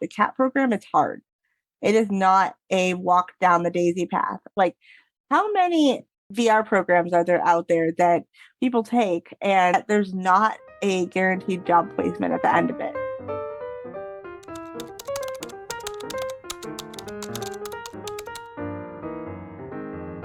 the CAT program is hard. It is not a walk down the daisy path. Like, how many VR programs are there out there that people take and there's not a guaranteed job placement at the end of it?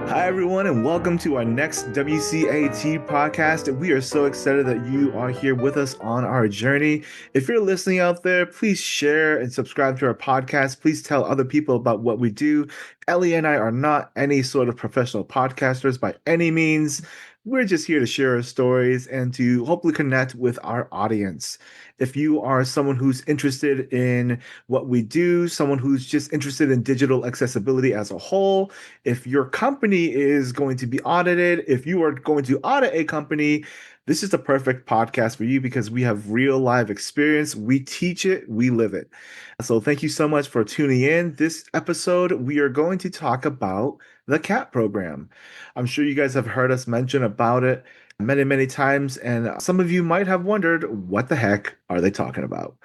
Hi, everyone, and welcome to our next WCAT podcast. We are so excited that you are here with us on our journey. If you're listening out there, please share and subscribe to our podcast. Please tell other people about what we do. Ellie and I are not any sort of professional podcasters by any means. We're just here to share our stories and to hopefully connect with our audience. If you are someone who's interested in what we do, someone who's just interested in digital accessibility as a whole, if your company is going to be audited, if you are going to audit a company, this is the perfect podcast for you because we have real live experience. We teach it, we live it. So thank you so much for tuning in. This episode, we are going to talk about the CAT program. I'm sure you guys have heard us mention about it many, many times, and some of you might have wondered, what the heck are they talking about?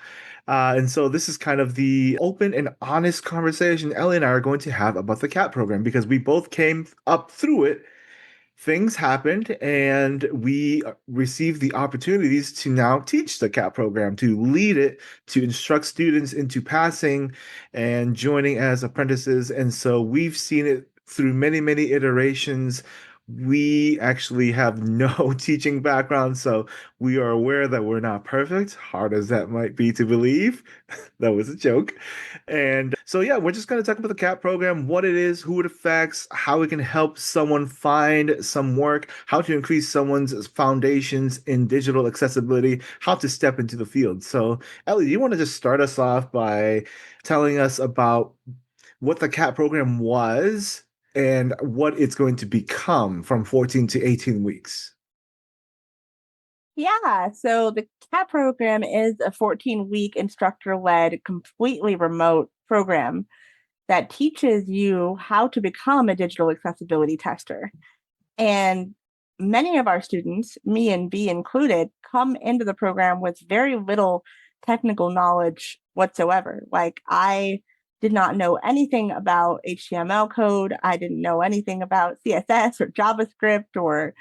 And so this is kind of the open and honest conversation Ellie and I are going to have about the CAT program because we both came up through it. Things happened, and we received the opportunities to now teach the CAT program, to lead it, to instruct students into passing and joining as apprentices. And so we've seen it through many, many iterations. We actually have no teaching background, so we are aware that we're not perfect, hard as that might be to believe. That was a joke. And so, yeah, we're just going to talk about the CAP program, what it is, who it affects, how it can help someone find some work, how to increase someone's foundations in digital accessibility, how to step into the field. So, Ellie, do you want to just start us off by telling us about what the CAP program was and what it's going to become from 14 to 18 weeks? Yeah, so the CAT program is a 14-week instructor-led, completely remote program that teaches you how to become a digital accessibility tester. And many of our students, me and B included, come into the program with very little technical knowledge whatsoever. Like, I did not know anything about HTML code. I didn't know anything about CSS or JavaScript or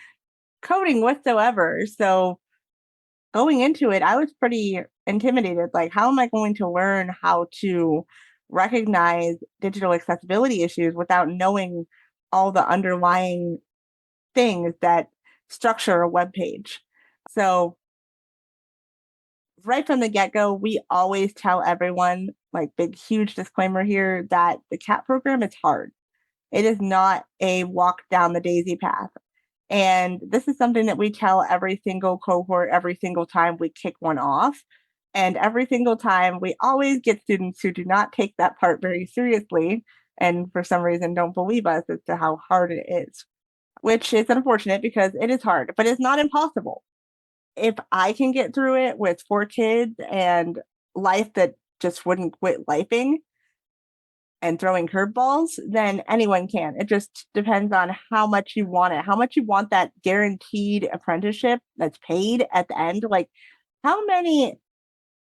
coding whatsoever. So going into it, I was pretty intimidated. Like, how am I going to learn how to recognize digital accessibility issues without knowing all the underlying things that structure a web page? So, right from the get go, we always tell everyone, like, big, huge disclaimer here, that the CAT program is hard. It is not a walk down the daisy path. And this is something that we tell every single cohort every single time we kick one off. And every single time we always get students who do not take that part very seriously and for some reason don't believe us as to how hard it is, which is unfortunate because it is hard, but it's not impossible. If I can get through it with 4 kids and life that just wouldn't quit lifing and throwing curveballs, then anyone can. It just depends on how much you want it, how much you want that guaranteed apprenticeship that's paid at the end. Like, how many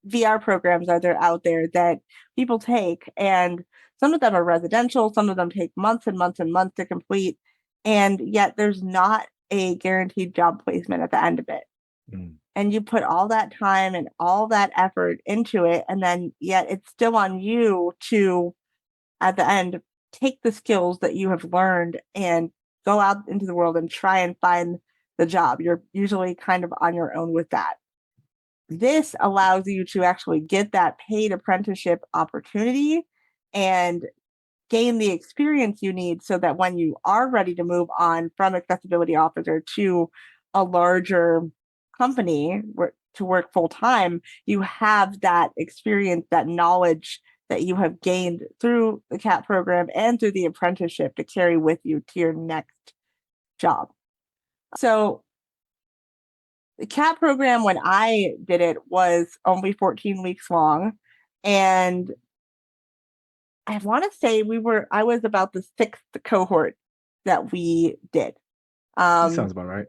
VR programs are there out there that people take? And some of them are residential, some of them take months and months and months to complete. And yet there's not a guaranteed job placement at the end of it. Mm. And you put all that time and all that effort into it, and then yet it's still on you to, at the end, take the skills that you have learned and go out into the world and try and find the job. You're usually kind of on your own with that. This allows you to actually get that paid apprenticeship opportunity and gain the experience you need so that when you are ready to move on from accessibility officer to a larger company to work full time, you have that experience, that knowledge that you have gained through the CAT program and through the apprenticeship to carry with you to your next job. So the CAT program, when I did it, was only 14 weeks long. And I want to say I was about the 6th cohort that we did. That sounds about right.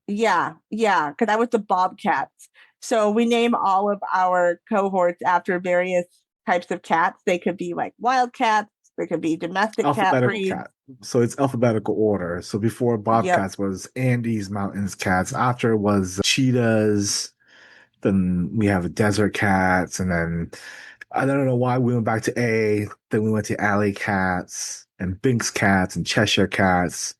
Yeah, because I was the Bobcats. So we name all of our cohorts after various types of cats. They could be like wild cats, they could be domestic cat Alphabetical breeds. cat. So it's alphabetical order. So before Yep. bobcats was Andes mountains cats. After it was cheetahs. Then we have desert cats, and then I don't know why we went back to A. Then we went to alley cats and Binks cats and Cheshire cats,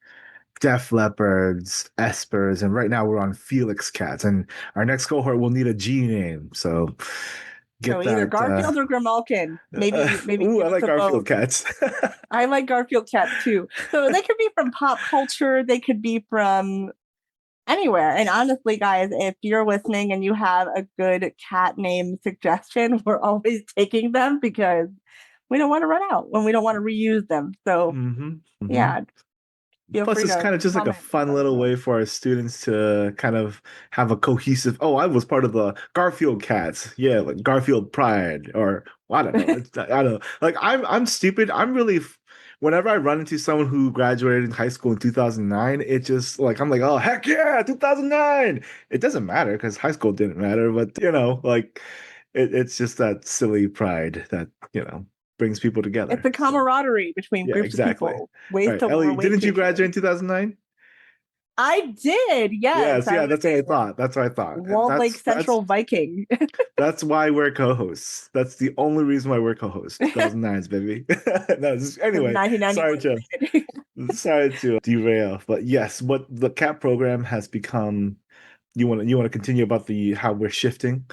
Def leopards, espers, and right now we're on Felix cats. And our next cohort will need a G name. So So get either that. Garfield or Grimalkin. Maybe Ooh, I give us like a vote. Garfield cats. I like Garfield cats too. So they could be from pop culture, they could be from anywhere. And honestly, guys, if you're listening and you have a good cat name suggestion, we're always taking them because we don't want to run out when we don't want to reuse them. So hmm hmm yeah, feel Plus, free it's to kind of just like a comment and fun let us little know. way for our students to kind of have a cohesive. Oh, I was part of the Garfield Cats. Yeah, like Garfield Pride, or I don't know. I don't know. Like I'm stupid. I'm really. Whenever I run into someone who graduated in high school in 2009, it just like I'm like, oh heck yeah, 2009. It doesn't matter because high school didn't matter, but like it's just that silly pride that brings people It's together. a So camaraderie between yeah, groups of exactly. people, All ways right, to Ellie, relate didn't to you each other. graduate in 2009? I did, yes. Yes, I yeah, was that's what I a thought. That's what I thought. And Walled Lake Central Viking. that's why we're co-hosts. That's the only reason why we're co-hosts. 2009s, baby. No, Because anyway, 1991 related. sorry to derail, but yes, what the CAP program has become. You want to continue about the how we're shifting?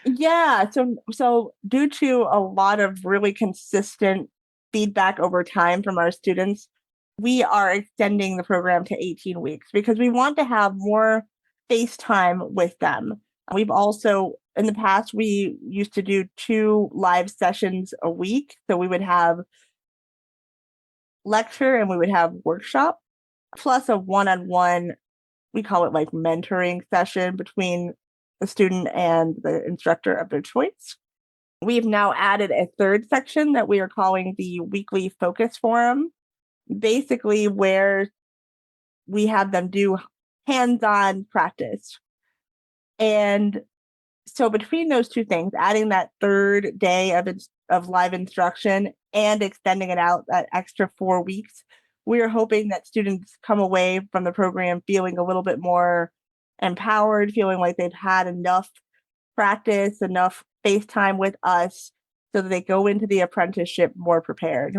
Yeah, so due to a lot of really consistent feedback over time from our students, we are extending the program to 18 weeks because we want to have more face time with them. We've also in the past we used to do 2 live sessions a week. So we would have lecture and we would have workshop plus a one-on-one, we call it like mentoring session between the student and the instructor of their choice. We've now added a third section that we are calling the weekly focus forum, basically where we have them do hands-on practice. And so between those two things, adding that third day of live instruction and extending it out that extra 4 weeks, we are hoping that students come away from the program feeling a little bit more empowered, feeling like they've had enough practice, enough face time with us so that they go into the apprenticeship more prepared.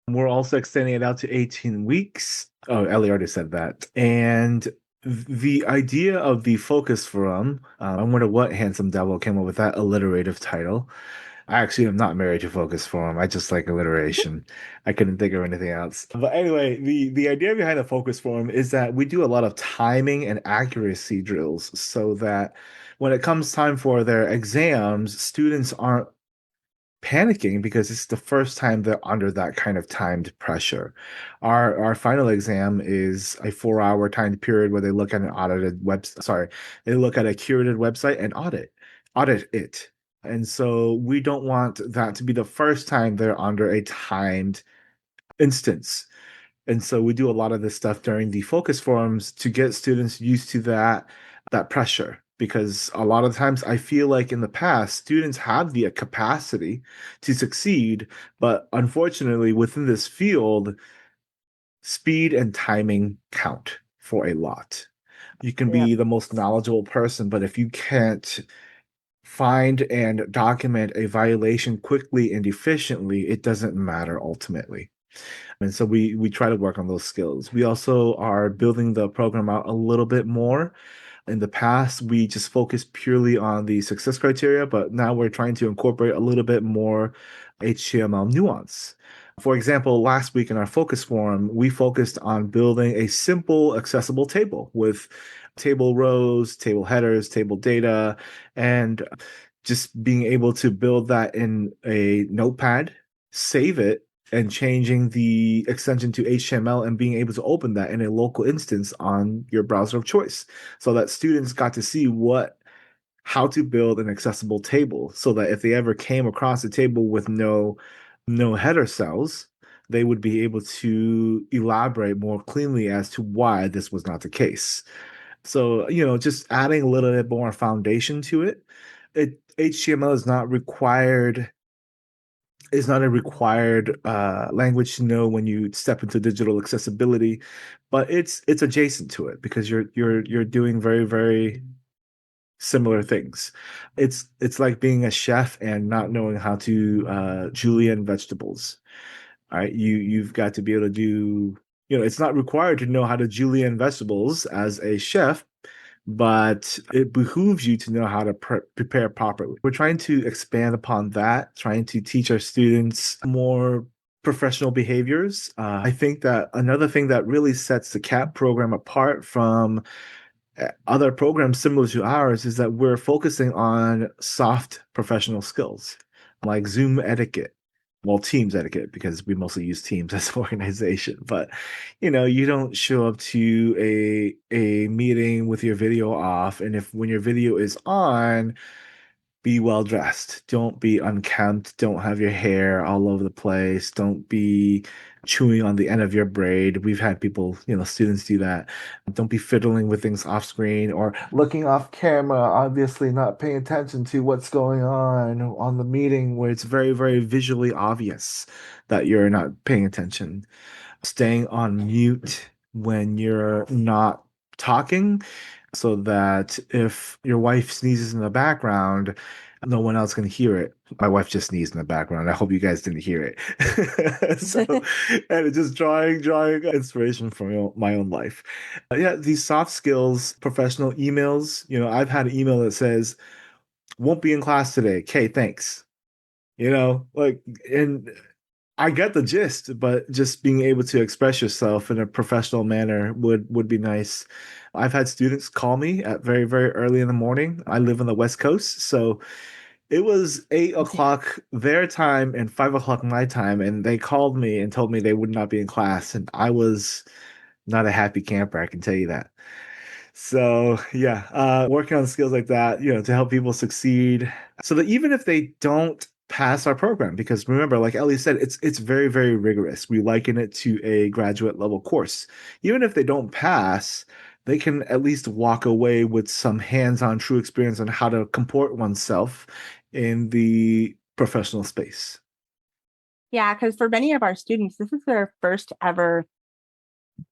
We're also extending it out to 18 weeks. Oh, Ellie already said that. And the idea of the focus forum, I wonder what handsome devil came up with that alliterative title. I actually am not married to focus forum. I just like alliteration. I couldn't think of anything else. But anyway, the idea behind the focus forum is that we do a lot of timing and accuracy drills so that when it comes time for their exams, students aren't panicking because it's the first time they're under that kind of timed pressure. Our final exam is a 4 hour timed period where they look at an audited website. Sorry, they look at a curated website and audit it. And so we don't want that to be the first time they're under a timed instance. And so we do a lot of this stuff during the focus forums to get students used to that pressure. Because a lot of times I feel like in the past, students have the capacity to succeed, but unfortunately, within this field, speed and timing count for a lot. You can Yeah. be the most knowledgeable person, but if you can't find and document a violation quickly and efficiently, it doesn't matter ultimately. And so we try to work on those skills. We also are building the program out a little bit more. In the past, we just focused purely on the success criteria, but now we're trying to incorporate a little bit more HTML nuance. For example, last week in our focus forum, we focused on building a simple, accessible table with table rows, table headers, table data, and just being able to build that in a notepad, save it, and changing the extension to HTML and being able to open that in a local instance on your browser of choice so that students got to see how to build an accessible table so that if they ever came across a table with no header cells, they would be able to elaborate more cleanly as to why this was not the case. So, just adding a little bit more foundation to it. HTML is not required It's not a required language to know when you step into digital accessibility, but it's adjacent to it because you're doing very, very similar things. It's like being a chef and not knowing how to julienne vegetables. All right, you've got to be able to do, it's not required to know how to julienne vegetables as a chef, but it behooves you to know how to prepare properly. We're trying to expand upon that, trying to teach our students more professional behaviors. I think that another thing that really sets the CAP program apart from other programs similar to ours is that we're focusing on soft professional skills like Zoom etiquette. Well, Teams etiquette, because we mostly use Teams as an organization. But you don't show up to a meeting with your video off, and if when your video is on, be well dressed. Don't be unkempt. Don't have your hair all over the place. Don't be chewing on the end of your braid. We've had people, students do that. Don't be fiddling with things off screen or looking off camera, obviously not paying attention to what's going on the meeting where it's very, very visually obvious that you're not paying attention. Staying on mute when you're not talking so that if your wife sneezes in the background, no one else can hear it. My wife just sneezed in the background. I hope you guys didn't hear it. So, and it's just drawing inspiration from my own life. Yeah, these soft skills, professional emails. I've had an email that says, "Won't be in class today. Okay, thanks." Like, and I get the gist, but just being able to express yourself in a professional manner would be nice. I've had students call me at very, very early in the morning. I live on the West Coast, so it was 8 o'clock their time and 5 o'clock my time, and they called me and told me they would not be in class, and I was not a happy camper, I can tell you that. So yeah, working on skills like that, to help people succeed, so that even if they don't pass our program, because remember, like Ellie said, it's very, very rigorous. We liken it to a graduate level course. Even if they don't pass, they can at least walk away with some hands-on true experience on how to comport oneself in the professional space. Yeah, because for many of our students, this is their first ever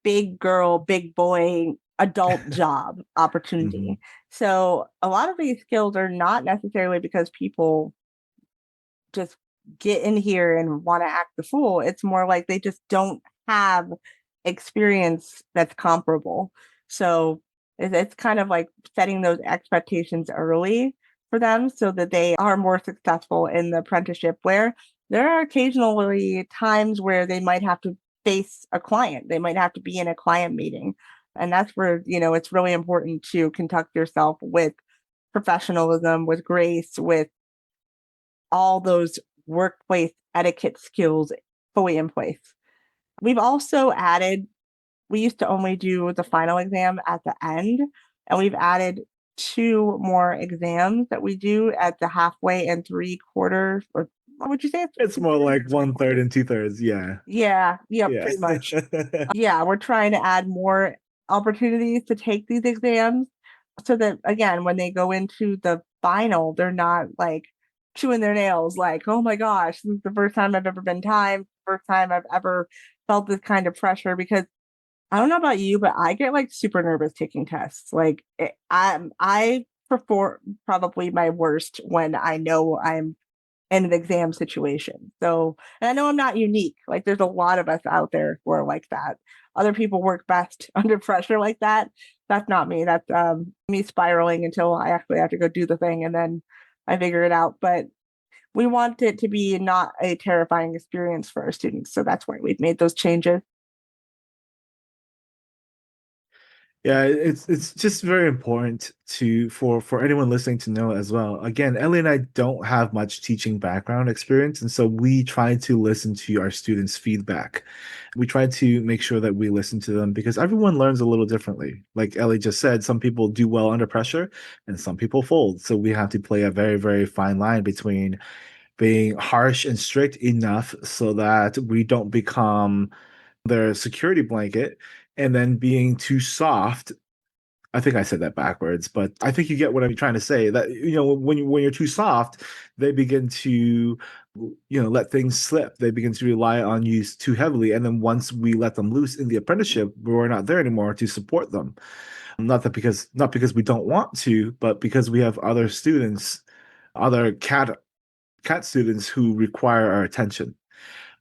big girl, big boy adult job Mhm. opportunity. So a lot of these skills are not necessarily because people just get in here and want to act the fool. It's more like they just don't have experience that's comparable. So it's kind of like setting those expectations early for them so that they are more successful in the apprenticeship, where there are occasionally times where they might have to face a client. They might have to be in a client meeting. And that's where, it's really important to conduct yourself with professionalism, with grace, with all those workplace etiquette skills fully in place. We've also added, we used to only do the final exam at the end, and we've added two more exams that we do at the halfway and 3/4, or what would you say? It's more like 1/3 and 2/3. Yeah. Yeah, Yeah. pretty much. Yeah, we're trying to add more opportunities to take these exams so that, again, when they go into the final, they're not like chewing their nails, like, oh my gosh, this is the first time I've ever been timed, first time I've ever felt this kind of pressure. Because I don't know about you, but I get like super nervous taking tests. Like, I perform probably my worst when I know I'm in an exam situation. So, and I know I'm not unique. Like, there's a lot of us out there who are like that. Other people work best under pressure like that. That's not me. That's me spiraling until I actually have to go do the thing, and then I figure it out. But we want it to be not a terrifying experience for our students. So that's why we've made those changes. Yeah, it's just very important to for anyone listening to know as well. Again, Ellie and I don't have much teaching background experience, and so we try to listen to our students' feedback. We try to make sure that we listen to them because everyone learns a little differently. Like Ellie just said, some people do well under pressure and some people fold. So we have to play a very, very fine line between being harsh and strict enough so that we don't become their security blanket and then being too soft. I think I said that backwards, but I think you get what I'm trying to say. That when you're too soft, they begin to let things slip. They begin to rely on you too heavily. And then once we let them loose in the apprenticeship, we're not there anymore to support them. Not because we don't want to, but because we have other students, other cat students who require our attention.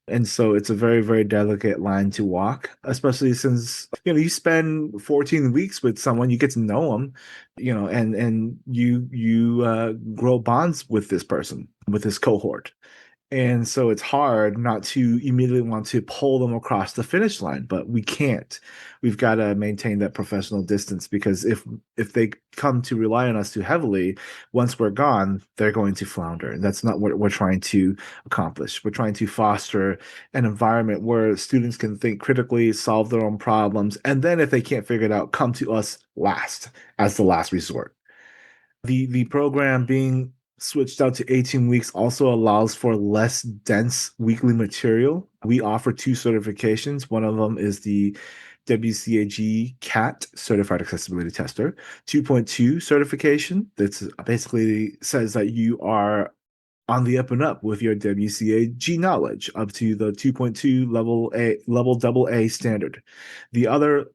And so it's a very, very delicate line to walk, especially since, you spend 14 weeks with someone, you get to know them, and you grow bonds with this person, with this cohort. And so it's hard not to immediately want to pull them across the finish line, but we can't. We've got to maintain that professional distance, because if they come to rely on us too heavily, once we're gone, they're going to flounder. And that's not what we're trying to accomplish. We're trying to foster an environment where students can think critically, solve their own problems, and then if they can't figure it out, come to us last, as the last resort. The program being switched out to 18 weeks also allows for less dense weekly material. We offer two certifications. One of them is the WCAG CAT Certified Accessibility Tester 2.2 certification. That's basically says that you are on the up and up with your WCAG knowledge up to the 2.2 level double A standard. The other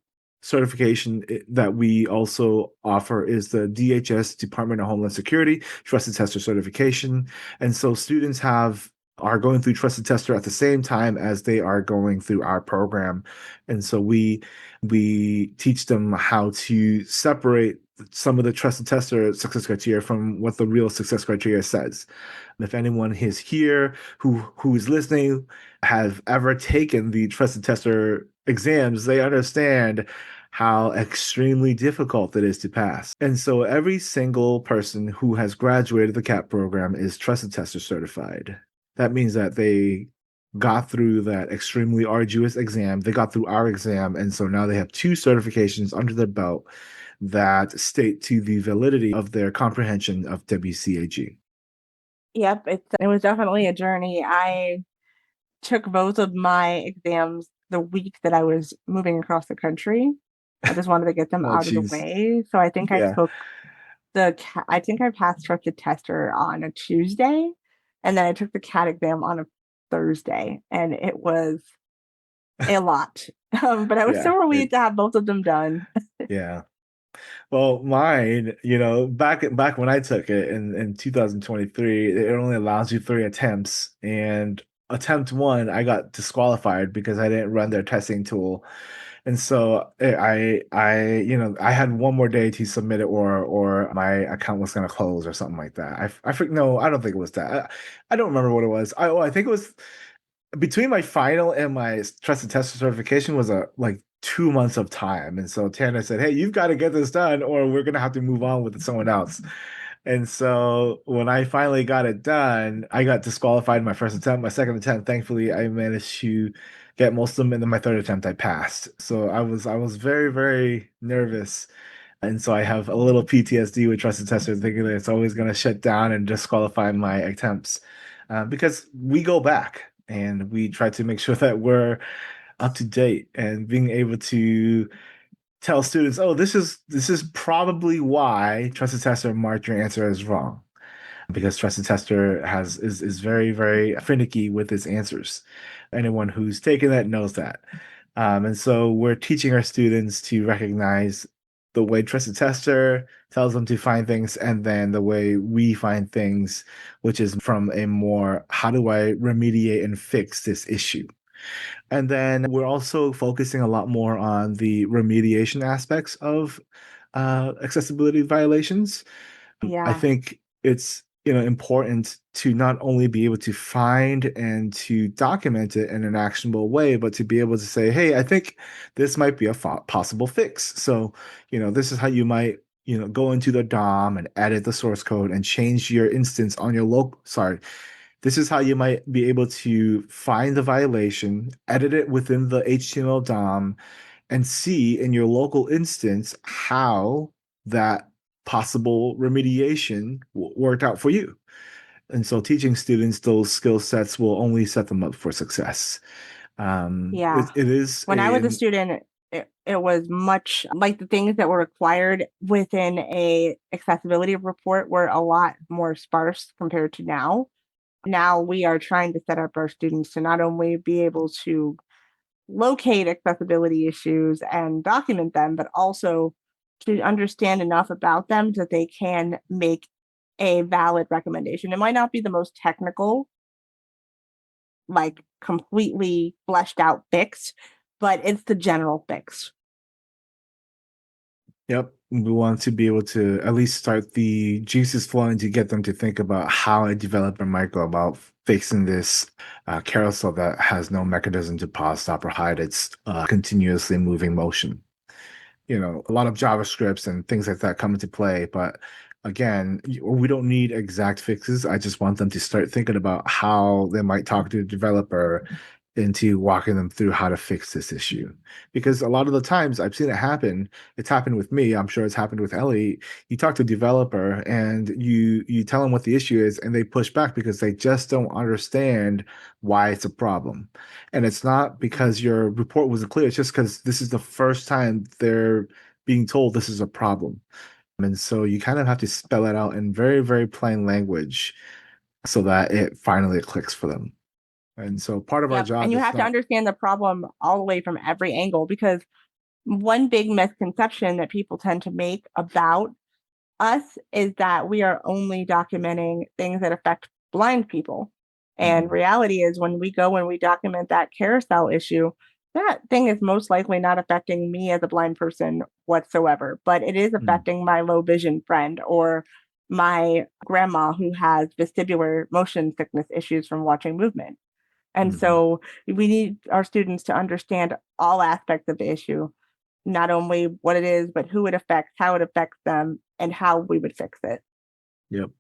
certification that we also offer is the DHS Department of Homeland Security Trusted Tester certification. And so students are going through Trusted Tester at the same time as they are going through our program. And so we teach them how to separate some of the Trusted Tester success criteria from what the real success criteria says. If anyone is here who is listening have ever taken the Trusted Tester exams, they understand how extremely difficult it is to pass. And so every single person who has graduated the CAP program is Trusted Tester certified. That means that they got through that extremely arduous exam. They got through our exam, and so now they have two certifications under their belt that state to the validity of their comprehension of WCAG. Yep, it was definitely a journey. I took both of my exams the week that I was moving across the country. I just wanted to get them Oh, out of the geez. way. So I think I Yeah. took I think I passed trusted tester on a Tuesday, and then I took the CAT exam on a Thursday, and it was a lot. But I was Yeah. so relieved to have both of them done. Yeah. Well, mine, back when I took it in 2023, it only allows you three attempts. And attempt one, I got disqualified because I didn't run their testing tool. And so I had one more day to submit it, or my account was going to close or something like that. No, I don't think it was that. I don't remember what it was. I think it was between my final and my trusted tester certification was a like 2 months of time. And so Tanner said, "Hey, you've got to get this done, or we're gonna have to move on with someone else." And so when I finally got it done, I got disqualified in my first attempt. My second attempt, thankfully, I managed to get most of them, and then my third attempt, I passed. So I was very, very nervous. And so I have a little PTSD with trusted tester, thinking that it's always going to shut down and disqualify my attempts, because we go back and we try to make sure that we're up to date and being able to tell students, oh, this is probably why trusted tester marked your answer as wrong, because trusted tester is very, very finicky with its answers. Anyone who's taken that knows that. And so we're teaching our students to recognize the way trusted tester tells them to find things, and then the way we find things, which is from a more, how do I remediate and fix this issue? And then we're also focusing a lot more on the remediation aspects of accessibility violations. I Yeah, think it's important to not only be able to find and to document it in an actionable way, but to be able to say, "Hey, I think this might be a possible fix." So, this is how you might go into the DOM and edit the source code and change your instance on your local. Sorry, this is how you might be able to find the violation, edit it within the HTML DOM, and see in your local instance how that possible remediation worked out for you. And so teaching students those skill sets will only set them up for success. yeah. It is When I was a student, it was much like the things that were required within a accessibility report were a lot more sparse compared to now. Now we are trying to set up our students to not only be able to locate accessibility issues and document them, but also to understand enough about them that they can make a valid recommendation. It might not be the most technical, like completely fleshed out fix, but it's the general fix. Yep. We want to be able to at least start the juices flowing to get them to think about how a developer might go about fixing this carousel that has no mechanism to pause, stop, or hide its continuously moving motion. A lot of JavaScripts and things like that come into play. But again, we don't need exact fixes. I just want them to start thinking about how they might talk to the developer into walking them through how to fix this issue. Because a lot of the times I've seen it happen. It's happened with me. I'm sure it's happened with Ellie. You talk to a developer and you tell them what the issue is, and they push back because they just don't understand why it's a problem. And it's not because your report wasn't clear. It's just because this is the first time they're being told this is a problem. And so you kind of have to spell it out in very, very plain language so that it finally clicks for them. And so part of our Yep. And job you is have to not, understand the problem all the way from every angle, because one big misconception that people tend to make about us is that we are only documenting things that affect blind people. And Mhm, reality is, when we go and we document that carousel issue, that thing is most likely not affecting me as a blind person whatsoever, but it is mhm, affecting my low vision friend or my grandma who has vestibular motion sickness issues from watching movement. And mhm. so we need our students to understand all aspects of the issue, not only what it is, but who it affects, how it affects them, and how we would fix it. Yep.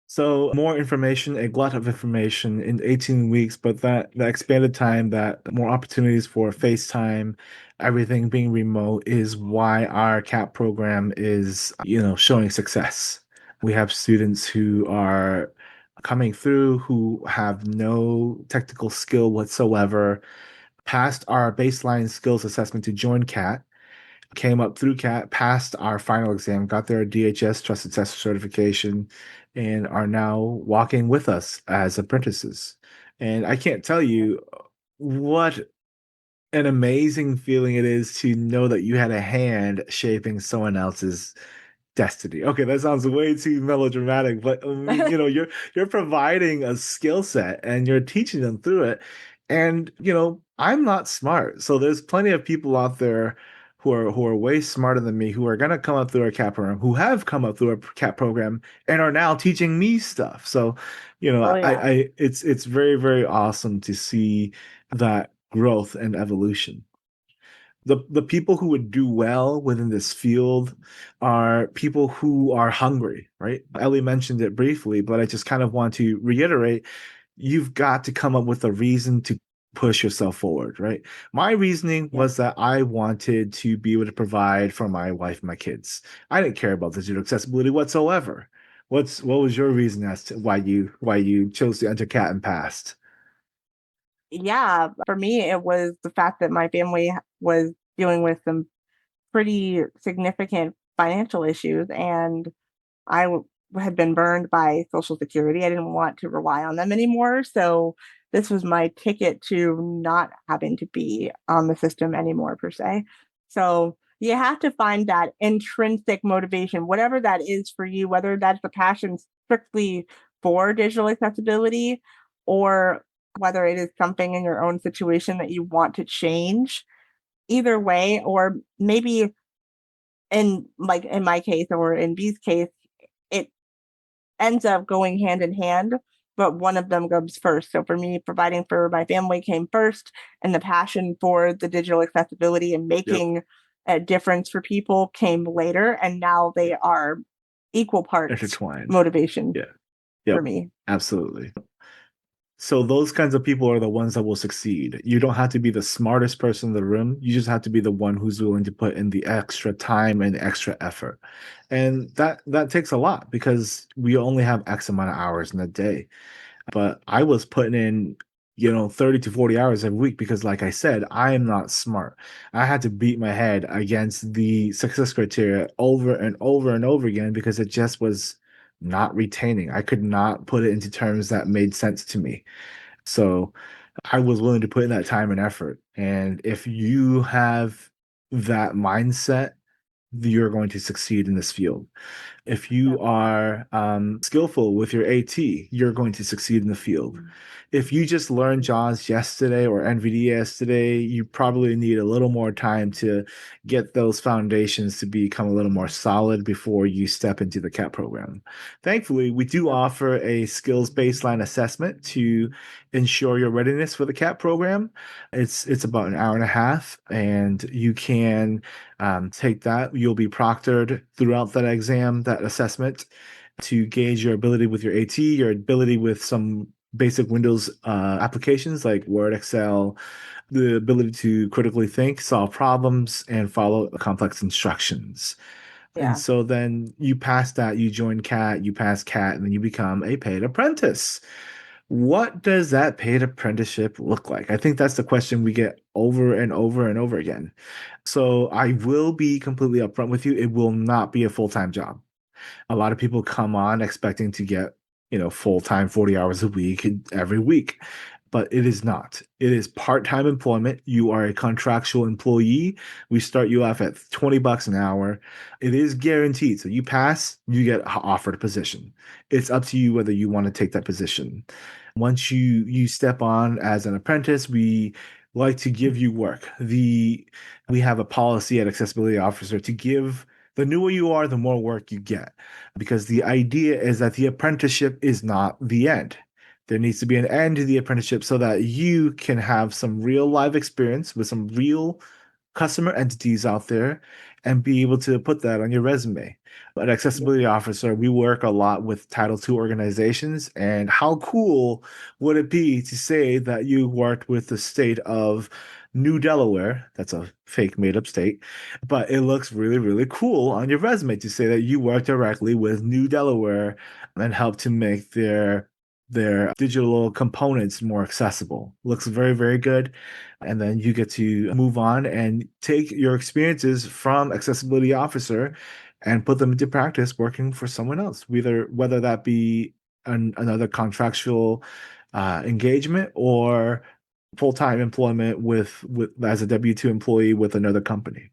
So more information, a glut of information in 18 weeks, but that expanded time, that more opportunities for FaceTime, everything being remote is why our CAP program is, showing success. We have students who are coming through who have no technical skill whatsoever, passed our baseline skills assessment to join CAT, came up through CAT, passed our final exam, got their DHS Trusted Tester certification, and are now walking with us as apprentices. And I can't tell you what an amazing feeling it is to know that you had a hand shaping someone else's destiny. Okay, that sounds way too melodramatic, but I mean, you're providing a skill set and you're teaching them through it. And I'm not smart, so there's plenty of people out there who are way smarter than me who are gonna come up through our CAP program, who have come up through our CAP program and are now teaching me stuff. So, Oh yeah. it's very, very awesome to see that growth and evolution. The people who would do well within this field are people who are hungry, right? Ellie mentioned it briefly, but I just kind of want to reiterate, you've got to come up with a reason to push yourself forward, right? My reasoning Yep. was that I wanted to be able to provide for my wife and my kids. I didn't care about digital accessibility whatsoever. What was your reason as to why you chose to enter CAT and passed? Yeah. For me, it was the fact that my family was dealing with some pretty significant financial issues, and had been burned by Social Security. I didn't want to rely on them anymore. So this was my ticket to not having to be on the system anymore, per se. So you have to find that intrinsic motivation, whatever that is for you, whether that's the passion strictly for digital accessibility or whether it is something in your own situation that you want to change. Either way, or maybe in my case or in B's case, it ends up going hand in hand, but one of them comes first. So for me, providing for my family came first, and the passion for the digital accessibility and Yep. making a difference for people came later. And now they are equal parts Intertwined. motivation Yeah. for Yep. me. Absolutely. So those kinds of people are the ones that will succeed. You don't have to be the smartest person in the room. You just have to be the one who's willing to put in the extra time and extra effort. And that takes a lot because we only have X amount of hours in a day. But I was putting in, 30 to 40 hours every week because like I said, I am not smart. I had to beat my head against the success criteria over and over and over again because it just was not retaining. I could not put it into terms that made sense to me. So I was willing to put in that time and effort. And if you have that mindset, you're going to succeed in this field. If you are skillful with your AT, you're going to succeed in the field. If you just learned JAWS yesterday or NVIDIA yesterday, you probably need a little more time to get those foundations to become a little more solid before you step into the CAT program. Thankfully, we do offer a skills baseline assessment to ensure your readiness for the CAT program. It's about an hour and a half, and you can take that. You'll be proctored throughout that exam, that assessment, to gauge your ability with your AT, your ability with some basic Windows applications like Word, Excel, the ability to critically think, solve problems, and follow complex instructions. And Yeah. so then you pass that, you join CAT, you pass CAT, and then you become a paid apprentice. What does that paid apprenticeship look like? I think that's the question we get over and over and over again. So I will be completely upfront with you. It will not be a full-time job. A lot of people come on expecting to get, full-time 40 hours a week every week, but it is not. It is part-time employment. You are a contractual employee. We start you off at $20 an hour. It is guaranteed. So you pass, you get offered a position. It's up to you whether you want to take that position. Once you step on as an apprentice, we like to give you work. We have a policy at Accessibility Officer to give the newer you are, the more work you get. Because the idea is that the apprenticeship is not the end. There needs to be an end to the apprenticeship so that you can have some real live experience with some real customer entities out there and be able to put that on your resume. An accessibility officer, we work a lot with Title II organizations. And how cool would it be to say that you worked with the state of New Delaware? That's a fake made up state, but it looks really, really cool on your resume to say that you work directly with New Delaware and help to make their digital components more accessible. Looks very, very good. And then you get to move on and take your experiences from accessibility officer and put them into practice working for someone else, whether that be another contractual engagement or full-time employment with as a W-2 employee with another company.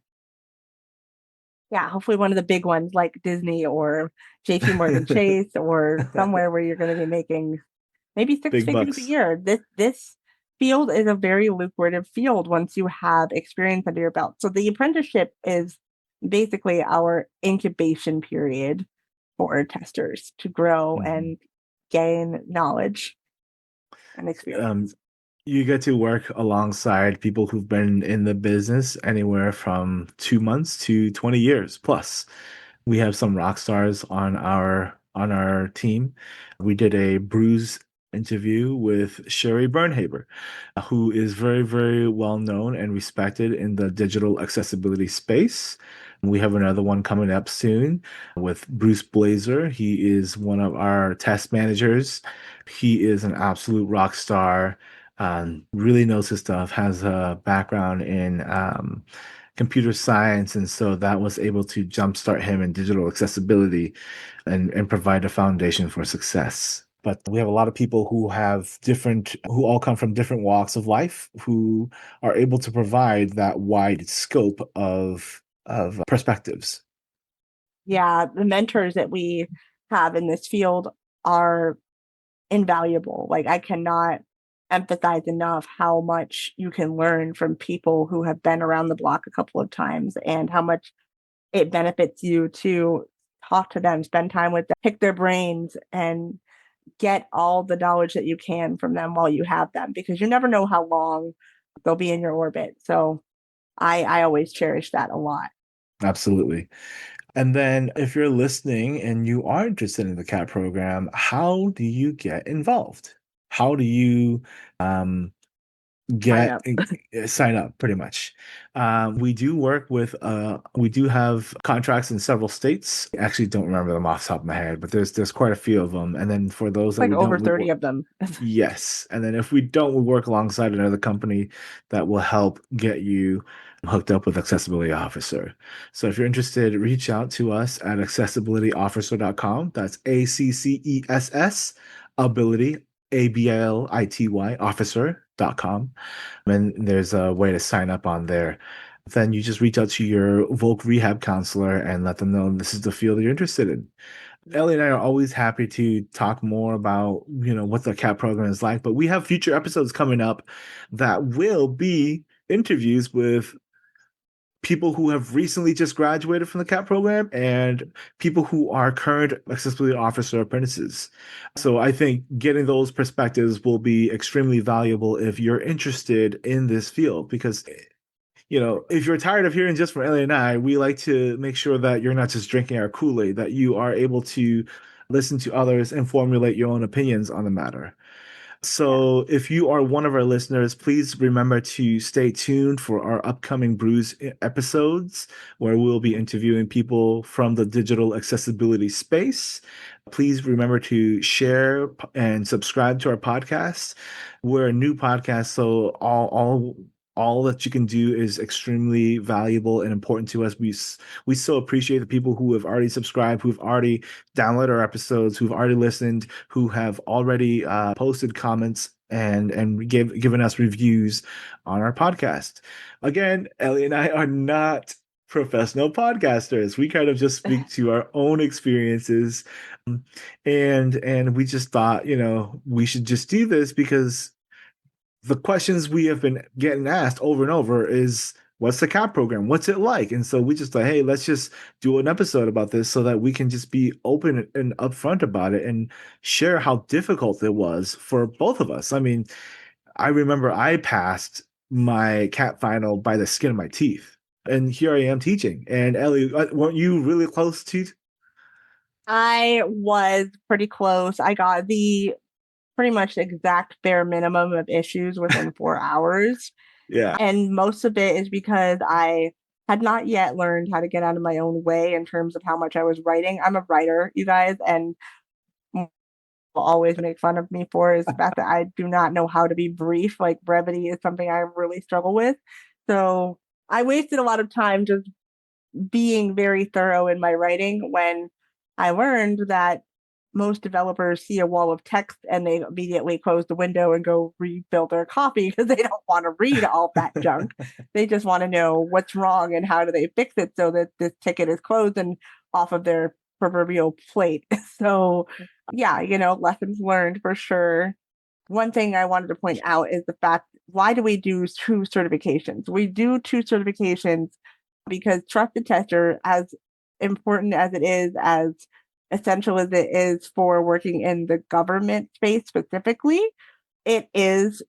Yeah, hopefully one of the big ones like Disney or JP Morgan Chase or somewhere where you're going to be making maybe six Big figures a bucks. year. This field is a very lucrative field once you have experience under your belt. So the apprenticeship is basically our incubation period for testers to grow Mhm. and gain knowledge and Um, experience. you get to work alongside people who've been in the business anywhere from 2 months to 20 years plus. We have some rock stars on our team. We did a bruise interview with Sherry Bernhaber, who is very, very well known and respected in the digital accessibility space. We have another one coming up soon with Bruce Blazer. He is one of our test managers. He is an absolute rock star, really knows his stuff, has a background in computer science, and so that was able to jumpstart him in digital accessibility and provide a foundation for success. But we have a lot of people who all come from different walks of life, who are able to provide that wide scope of perspectives. Yeah, the mentors that we have in this field are invaluable. Like I cannot emphasize enough how much you can learn from people who have been around the block a couple of times and how much it benefits you to talk to them, spend time with them, pick their brains and get all the knowledge that you can from them while you have them because you never know how long they'll be in your orbit. So I always cherish that a lot. Absolutely. And then if you're listening and you are interested in the CAT program, how do you get involved? How do you um, Sign get up. sign up pretty much. We do work with we do have contracts in several states. I actually don't remember them off the top of my head, but there's quite a few of them. And then for those that Like we over don't, 30 of them. yes. And then if we don't, we work alongside another company that will help get you hooked up with accessibility officer. So if you're interested, reach out to us at accessibilityofficer.com. That's ACCESS ability ABLITY officer.com. And there's a way to sign up on there. Then you just reach out to your voc rehab counselor and let them know this is the field you're interested in. Ellie and I are always happy to talk more about, what the CAP program is like, but we have future episodes coming up that will be interviews with people who have recently just graduated from the CAP program and people who are current accessibility officer apprentices. So I think getting those perspectives will be extremely valuable if you're interested in this field because if you're tired of hearing just from Ellie and I, we like to make sure that you're not just drinking our Kool-Aid, that you are able to listen to others and formulate your own opinions on the matter. Yeah. So, if you are one of our listeners, please remember to stay tuned for our upcoming Brews episodes where we'll be interviewing people from the digital accessibility space. Please remember to share and subscribe to our podcast. We're a new podcast, so all that you can do is extremely valuable and important to us. We so appreciate the people who have already subscribed, who've already downloaded our episodes, who've already listened, who have already posted comments and given us reviews on our podcast. Again, Ellie and I are not professional podcasters. We kind of just speak to our own experiences, and we just thought, we should just do this because the questions we have been getting asked over and over is what's the CAP program? What's it like? And so we just thought, hey, let's just do an episode about this so that we can just be open and upfront about it and share how difficult it was for both of us. I mean, I remember I passed my CAP final by the skin of my teeth. And here I am teaching. And Ellie, weren't you really close to? I was pretty close. I got the pretty much exact bare minimum of issues within 4 hours. Yeah. And most of it is because I had not yet learned how to get out of my own way in terms of how much I was writing. I'm a writer, you guys, and will always make fun of me for is the fact that I do not know how to be brief. Like brevity is something I really struggle with. So I wasted a lot of time just being very thorough in my writing when I learned that most developers see a wall of text and they immediately close the window and go refill their coffee because they don't want to read all that junk. They just want to know what's wrong and how do they fix it so that this ticket is closed and off of their proverbial plate. So, yeah, lessons learned for sure. One thing I wanted to point out is the fact why do we do two certifications? We do two certifications because trusted tester, as important as it is, as essential as it is for working in the government space specifically, it is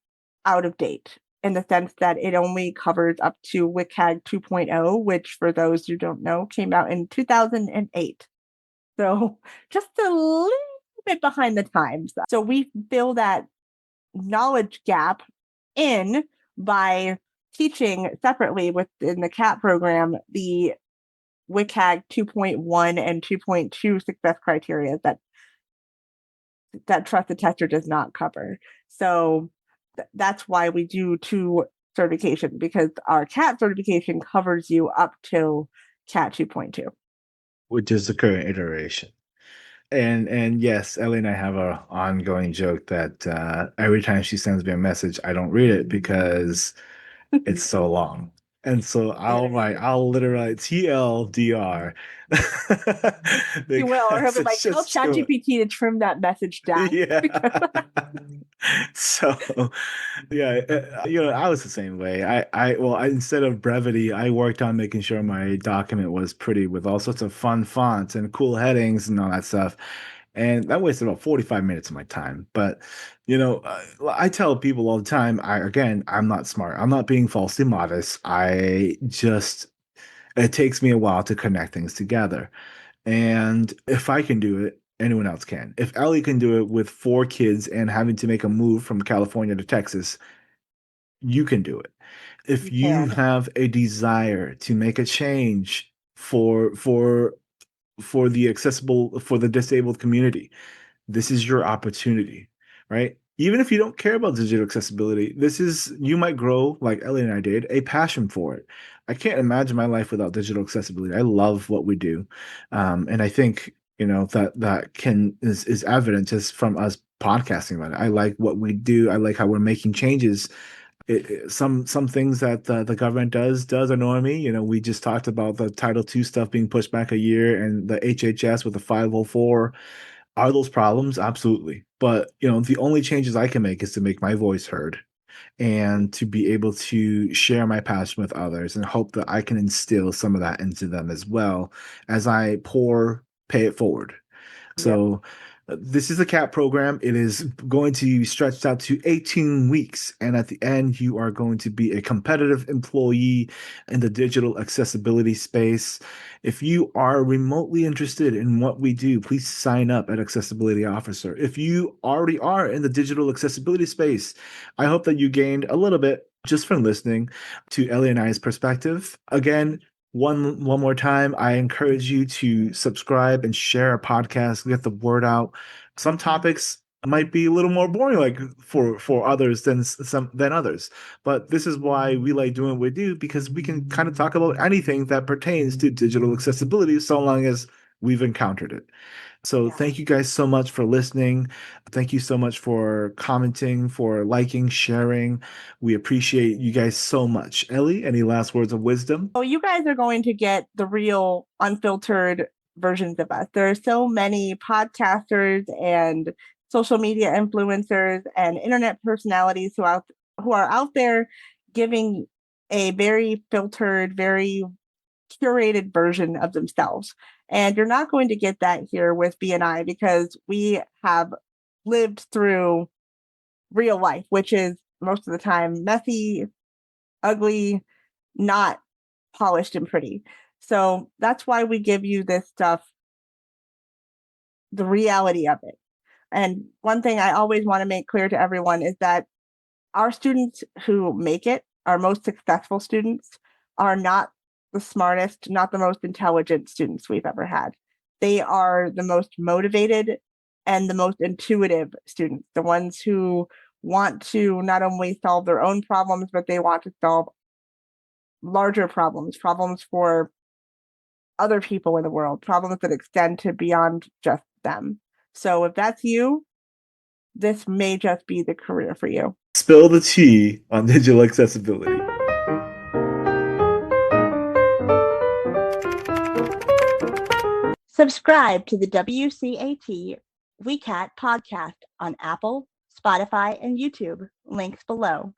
out of date in the sense that it only covers up to WCAG 2.0, which for those who don't know came out in 2008. So just a little bit behind the times. So we fill that knowledge gap in by teaching separately within the CAP program the WCAG 2.1 and 2.2 success criteria that trusted tester does not cover. So that's why we do two certification because our CAT certification covers you up till CAT 2.2. Which is the current iteration. And yes, Ellie and I have a ongoing joke that every time she sends me a message, I don't read it because it's so long. And so I'll literally TLDR You will, or he'll because be like, it's tell just too much. ChatGPT to trim that message down. Yeah. So yeah, I was the same way. Instead of brevity, I worked on making sure my document was pretty with all sorts of fun fonts and cool headings and all that stuff. And that wasted about 45 minutes of my time. But, I tell people all the time, I'm not smart. I'm not being falsely modest. It takes me a while to connect things together. And if I can do it, anyone else can. If Ellie can do it with four kids and having to make a move from California to Texas, you can do it. If You you can. have a desire to make a change for the accessible for the disabled community, this is your opportunity, right? Even if you don't care about digital accessibility, this is you might grow, like Ellie and I did, a passion for it. I can't imagine my life without digital accessibility. I love what we do, and I think that can is evident just from us podcasting about it. I like what we do. I like how we're making changes. Some things that the government does annoy me. We just talked about the Title II stuff being pushed back a year, and the HHS with the 504. Are those problems? Absolutely. But, the only changes I can make is to make my voice heard and to be able to share my passion with others and hope that I can instill some of that into them as well as I pay it forward. Yep. So this is a CAP program. It is going to be stretched out to 18 weeks. And at the end, you are going to be a competitive employee in the digital accessibility space. If you are remotely interested in what we do, please sign up at Accessibility Officer. If you already are in the digital accessibility space, I hope that you gained a little bit just from listening to Ellie and I's perspective. Again, one more time, I encourage you to subscribe and share our podcast, get the word out. Some topics might be a little more boring, like for others than others. But this is why we like doing what we do, because we can kind of talk about anything that pertains to digital accessibility, so long as we've encountered it. So Yeah. thank you guys so much for listening. Thank you so much for commenting, for liking, sharing. We appreciate you guys so much. Ellie, any last words of wisdom? So you guys are going to get the real unfiltered versions of us. There are so many podcasters and social media influencers and internet personalities who are out there giving a very filtered, very curated version of themselves. And you're not going to get that here with BNI because we have lived through real life, which is most of the time messy, ugly, not polished and pretty. So that's why we give you this stuff, the reality of it. And one thing I always want to make clear to everyone is that our students who make it, our most successful students, are not the smartest, not the most intelligent students we've ever had. They are the most motivated and the most intuitive students, the ones who want to not only solve their own problems, but they want to solve larger problems, problems for other people in the world, problems that extend to beyond just them. So if that's you, this may just be the career for you. Spill the tea on digital accessibility. Subscribe to the WCAT WCAT podcast on Apple, Spotify, and YouTube. Links below.